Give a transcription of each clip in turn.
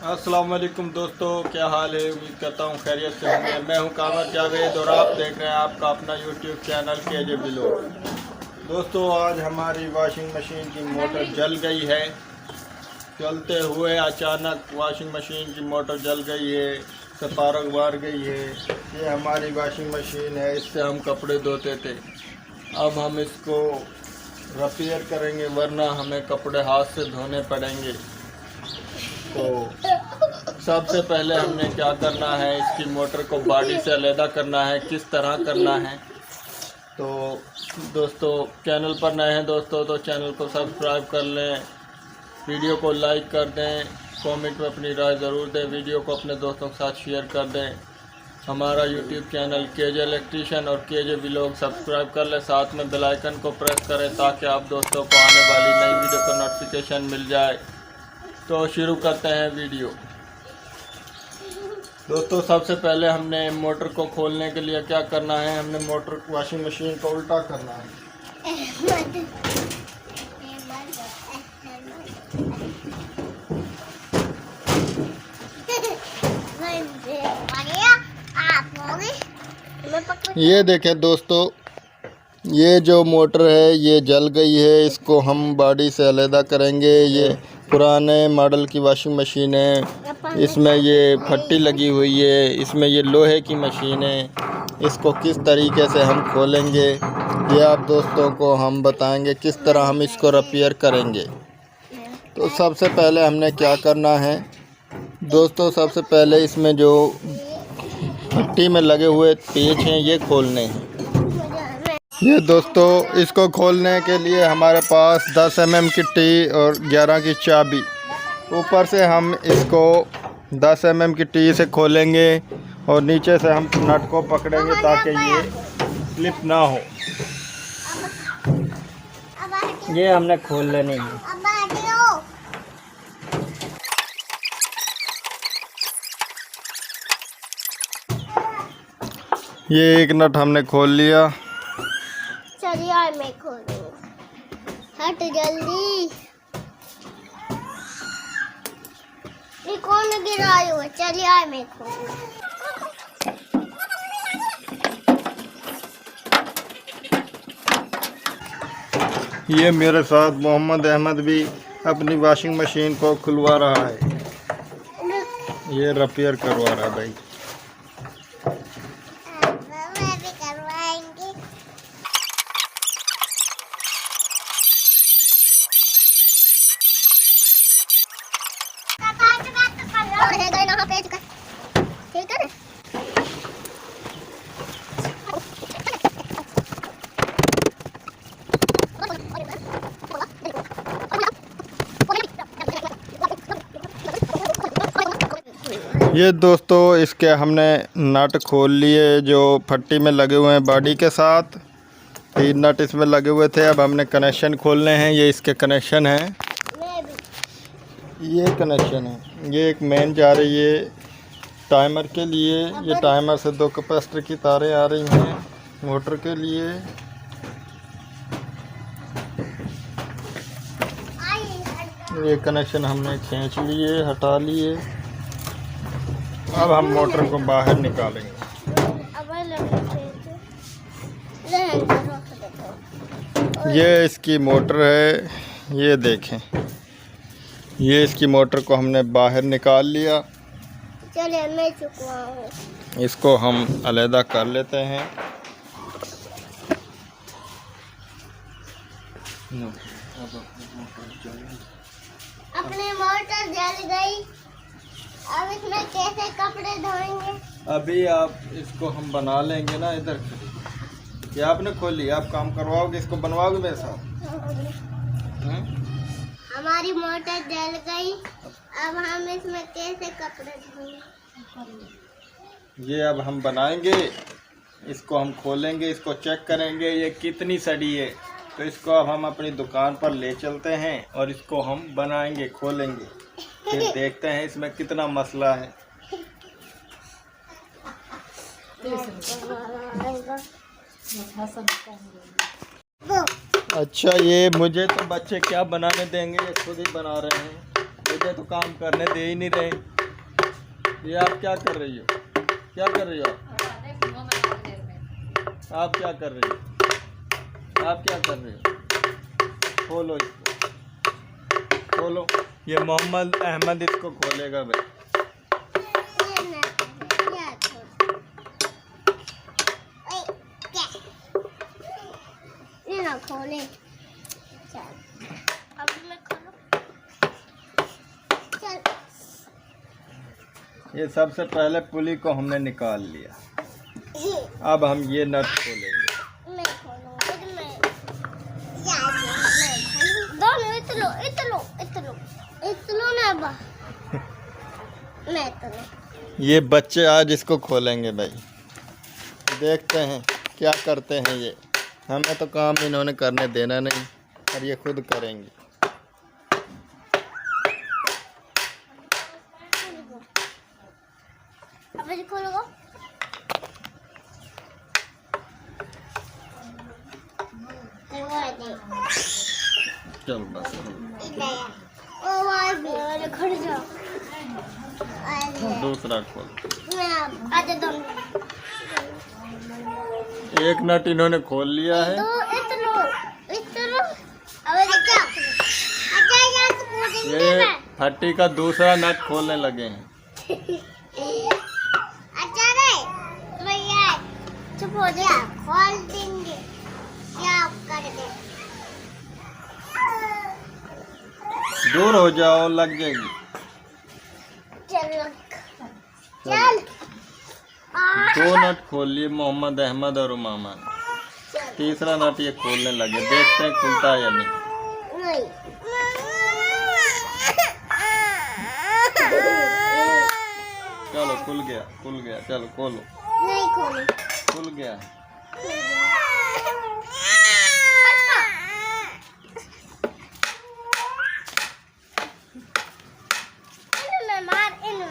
अस्सलाम वालेकुम दोस्तों, क्या हाल है। उम्मीद करता हूँ खैरियत से होंगे। मैं हूँ कामर जावेद और आप देख रहे हैं आपका अपना यूट्यूब चैनल केजे व्लॉग। दोस्तों, आज हमारी वॉशिंग मशीन की मोटर जल गई है। चलते हुए अचानक वॉशिंग मशीन की मोटर जल गई है, स्पार्क मार गई है। ये हमारी वॉशिंग मशीन है, इससे हम कपड़े धोते थे। अब हम इसको रिपेयर करेंगे, वरना हमें कपड़े हाथ से धोने पड़ेंगे। तो सबसे पहले हमने क्या करना है, इसकी मोटर को बॉडी से अलग करना है। किस तरह करना है, तो दोस्तों चैनल पर नए हैं दोस्तों तो चैनल को सब्सक्राइब कर लें, वीडियो को लाइक कर दें, कमेंट में अपनी राय ज़रूर दें, वीडियो को अपने दोस्तों के साथ शेयर कर दें। हमारा यूट्यूब चैनल केजे इलेक्ट्रीशियन और केजे व्लॉग सब्सक्राइब कर लें, साथ में बेल आइकन को प्रेस करें ताकि आप दोस्तों को आने वाली नई वीडियो का नोटिफिकेशन मिल जाए। तो शुरू करते हैं वीडियो। दोस्तों, सबसे पहले हमने मोटर को खोलने के लिए क्या करना है, हमने मोटर वॉशिंग मशीन को उल्टा करना है। ये देखें दोस्तों, ये जो मोटर है ये जल गई है, इसको हम बॉडी से अलग करेंगे। ये पुराने मॉडल की वॉशिंग मशीन है, इसमें ये फट्टी लगी हुई है, इसमें ये लोहे की मशीन है। इसको किस तरीके से हम खोलेंगे ये आप दोस्तों को हम बताएंगे, किस तरह हम इसको रिपेयर करेंगे। तो सबसे पहले हमने क्या करना है दोस्तों, सबसे पहले इसमें जो फट्टी में लगे हुए पेच हैं ये खोलने हैं। ये दोस्तों, इसको खोलने के लिए हमारे पास 10 mm की टी और 11 की चाबी। ऊपर से हम इसको 10 mm की टी से खोलेंगे और नीचे से हम नट को पकड़ेंगे ताकि ये स्लिप ना हो। ये हमने खोल लेनी है। ये एक नट हमने खोल लिया। चलिए मैं खोलूंगा, हट जल्दी। ये कौन गिराई हुआ, चलिए मैं खोलूंगा। ये मेरे साथ मोहम्मद अहमद भी अपनी वॉशिंग मशीन को खुलवा रहा है, ये रिपेयर करवा रहा है भाई। मैं भी करवाएंगे। ठीक है। ये दोस्तों, इसके हमने नट खोल लिए जो फट्टी में लगे हुए हैं बॉडी के साथ। 3 नट इसमें लगे हुए थे। अब हमने कनेक्शन खोलने हैं। ये इसके कनेक्शन हैं, ये कनेक्शन है। ये एक मेन जा रही है टाइमर के लिए, ये टाइमर से 2 कैपेसिटर की तारें आ रही हैं मोटर के लिए। ये कनेक्शन हमने खींच लिए, हटा लिए। अब हम मोटर को बाहर निकालेंगे। ये इसकी मोटर है, ये देखें, ये इसकी मोटर को हमने बाहर निकाल लिया। चलिए मैं चुकवाऊँ। इसको हम अलग कर लेते हैं। अपनी मोटर जल गई, अब इसमें कैसे कपड़े धोएंगे। अभी आप इसको हम बना लेंगे ना। इधर ये आपने खोली, आप काम करवाओगे, इसको बनवाओगे मेरे साथ। हमारी मोटर जल गई, अब हम इसमें कैसे कपड़े धोएंगे। ये अब हम बनाएंगे, इसको हम खोलेंगे, इसको चेक करेंगे ये कितनी सड़ी है। तो इसको अब हम अपनी दुकान पर ले चलते हैं और इसको हम बनाएंगे, खोलेंगे, फिर देखते हैं इसमें कितना मसला है। अच्छा, ये मुझे तो बच्चे क्या बनाने देंगे, ये खुद ही बना रहे हैं, मुझे तो काम करने दे ही नहीं रहे। ये आप क्या कर रही हो? क्या कर रही हो आप क्या कर रही हो? आप क्या कर रही हो? खोलो इसको, खोलो। ये मोहम्मद अहमद इसको खोलेगा भाई। ये ना खोले। चल अब मैं खोलूं। चल ये सबसे पहले पुली को हमने निकाल लिया। अब हम ये नट खोलेंगे। मैं खोलूंगा। दोनों इतलो ना बा। मैं तो ये बच्चे आज इसको खोलेंगे भाई। देखते हैं क्या करते हैं ये। हमें तो काम इन्होंने करने देना नहीं और ये खुद करेंगे। अब ये खोलो। चल बस ओ भाई भी खड़ जाओ। दूसरा खोल। आधे दोनों। एक नट इन्होंने खोल लिया है। तो इतलो। अब ये क्या? अच्छा यहाँ से पूछेंगे ये मैं। फट्टी का दूसरा नट खोलने लगे हैं। अच्छा रे भैया चुप हो जा। खोल देंगे क्या कर दे। दूर हो जाओ, लग जाएगी। चल चल दो नट खोल लिए मोहम्मद अहमद और उमामा ने। तीसरा नट ये खोलने लगे। देखते हैं खुलता है या नहीं। नहीं चलो खुल गया चलो खोलो। नहीं खोले। खुल गया। इनमें मार इनमें।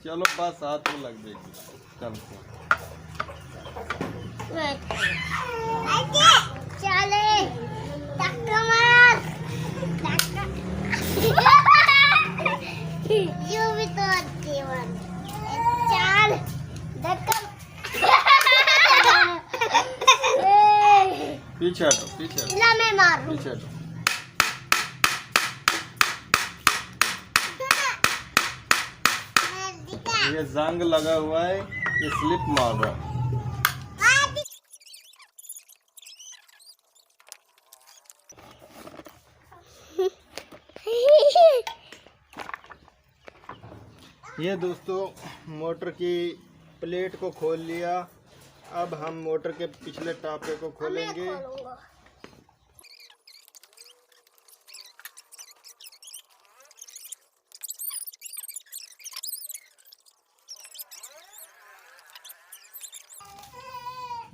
चलो बस हाथ में लग जाएगी। चल चले धक्का मार। यू भी तो जीवन। चल धक्का। पीछे हटो, पीछे हटो, ला मैं मारूं। पीछे हटो। ये जंग लगा हुआ है, ये स्लिप मार रहा है। ये दोस्तों मोटर की प्लेट को खोल लिया। अब हम मोटर के पिछले टापे को खोलेंगे।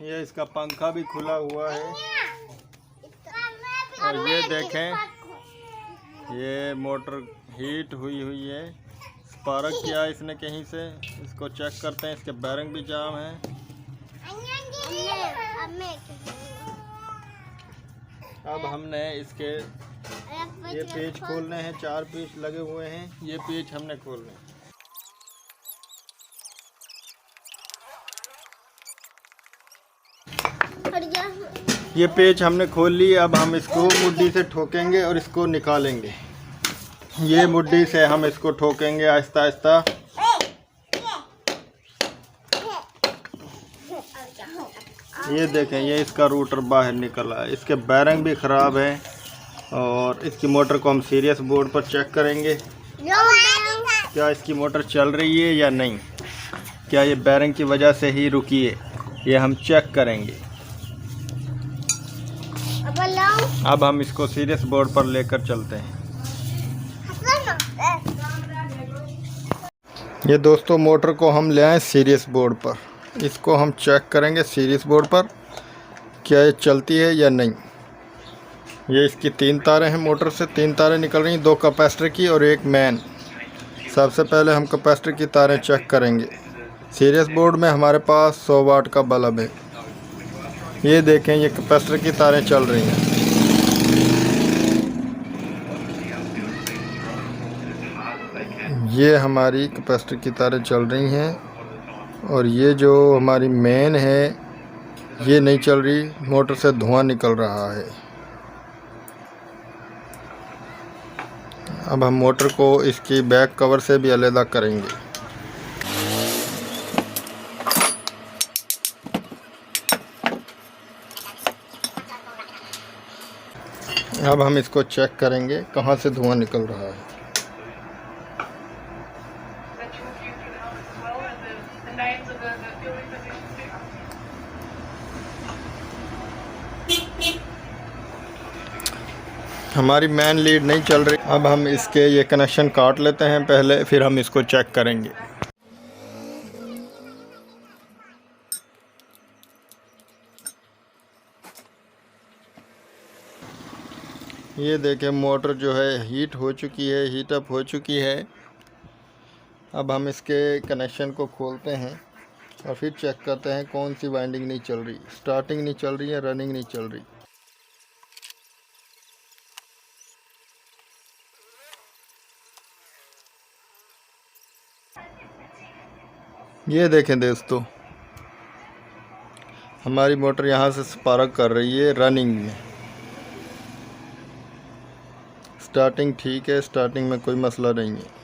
ये इसका पंखा भी खुला हुआ है। और ये देखें, ये मोटर हीट हुई है। स्पार्क किया इसने कहीं से। इसको चेक करते हैं। इसके बैरिंग भी जाम है। अब हमने इसके ये पेच खोलने हैं। 4 पेच लगे हुए हैं। ये पेच हमने खोलने हैं। ये पेच हमने खोल ली। अब हम इसको मुड्डी से ठोकेंगे और इसको निकालेंगे। ये मुड्डी से हम इसको ठोकेंगे आहिस्ता आहिस्ता। ये देखें, ये इसका रूटर बाहर निकल रहा है। इसके बैरिंग भी ख़राब है। और इसकी मोटर को हम सीरियस बोर्ड पर चेक करेंगे। क्या इसकी मोटर चल रही है या नहीं। क्या ये बैरिंग की वजह से ही रुकी है, ये हम चेक करेंगे। अब हम इसको सीरियस बोर्ड पर लेकर चलते हैं। ये दोस्तों मोटर को हम ले आए सीरियस बोर्ड पर। इसको हम चेक करेंगे सीरियस बोर्ड पर क्या ये चलती है या नहीं। ये इसकी 3 तारें हैं। मोटर से 3 तारें निकल रही हैं, 2 कैपेसिटर की और 1 मेन। सबसे पहले हम कैपेसिटर की तारें चेक करेंगे। सीरियस बोर्ड में हमारे पास 100 वाट का बल्ब है। ये देखें, ये कैपेसिटर की तारें चल रही हैं। ये हमारी कैपेसिटर की तारें चल रही हैं और ये जो हमारी मेन है ये नहीं चल रही, मोटर से धुआं निकल रहा है। अब हम मोटर को इसकी बैक कवर से भी अलग करेंगे। अब हम इसको चेक करेंगे कहाँ से धुआं निकल रहा है। हमारी मेन लीड नहीं चल रही। अब हम इसके ये कनेक्शन काट लेते हैं पहले, फिर हम इसको चेक करेंगे। ये देखें मोटर जो है हीट हो चुकी है, हीट अप हो चुकी है। अब हम इसके कनेक्शन को खोलते हैं और फिर चेक करते हैं कौन सी वाइंडिंग नहीं चल रही, स्टार्टिंग नहीं चल रही है, रनिंग नहीं चल रही। ये देखें दोस्तों, हमारी मोटर यहाँ से स्पार्क कर रही है रनिंग में। स्टार्टिंग ठीक है, स्टार्टिंग में कोई मसला नहीं है।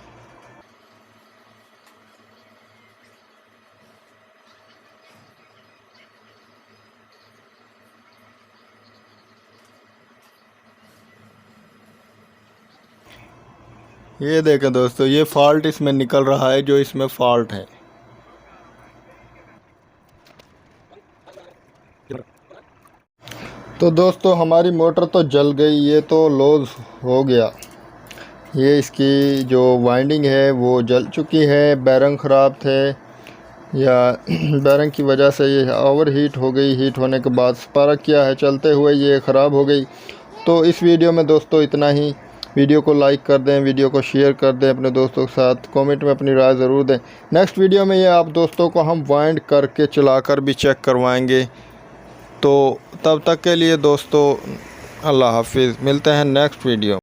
ये देखें दोस्तों, ये फॉल्ट इसमें निकल रहा है, जो इसमें फॉल्ट है। तो दोस्तों हमारी मोटर तो जल गई, ये तो लॉस हो गया। ये इसकी जो वाइंडिंग है वो जल चुकी है। बैरंग ख़राब थे या बैरंग की वजह से ये ओवर हीट हो गई। हीट होने के बाद स्पार्क किया है, चलते हुए ये ख़राब हो गई। तो इस वीडियो में दोस्तों इतना ही। वीडियो को लाइक कर दें, वीडियो को शेयर कर दें अपने दोस्तों के साथ, कमेंट में अपनी राय ज़रूर दें। नेक्स्ट वीडियो में ये आप दोस्तों को हम वाइंड करके चलाकर भी चेक करवाएंगे। तो तब तक के लिए दोस्तों अल्लाह हाफिज़, मिलते हैं नेक्स्ट वीडियो।